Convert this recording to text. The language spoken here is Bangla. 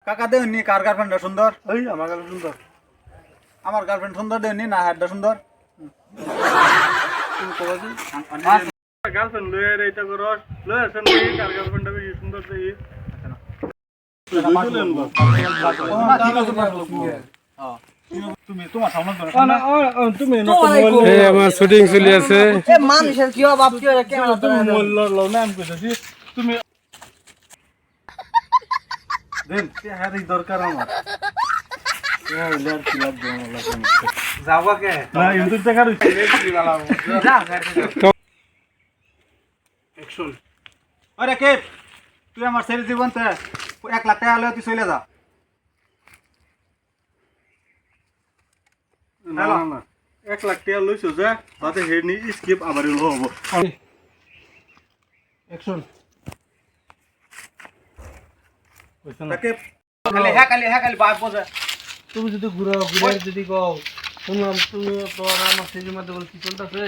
কাকা দেওনি কার গার্লফ্রেন্ডটা সুন্দর? ওই আমার কাছে সুন্দর। আমার গার্লফ্রেন্ড সুন্দর দেওনি না হাতটা সুন্দর? তুমি কবে গার্লফ্রেন্ড লয়ে এইটা করো লয়ে আসেন কার গার্লফ্রেন্ডটা বেশি সুন্দর দেখি। তুমি তোমার সামনে তুমি এই আমার শুটিং চলি আছে। মানুষের কি অভাব কি হয়ে ক্যামেরা নাম কইতাছি তুমি দেন হারি দরকার আমার যাবা কে? না ইউটিউব থেকে অ্যাকশন। আরে কে তুই আমার ছেলে জীবন তে 1 লাখ টাকা হলে তুই চলে যা। না না 1 লাখ টাকা লইছো যা তাতে হেডনি স্কিপ আবার হবো। অ্যাকশন। তাকে খালি বাঘ বোঝা। তুমি যদি ঘুরে যদি কও শুনলাম তুমি তো আর আমার সেই মধ্যে কি চলতেছে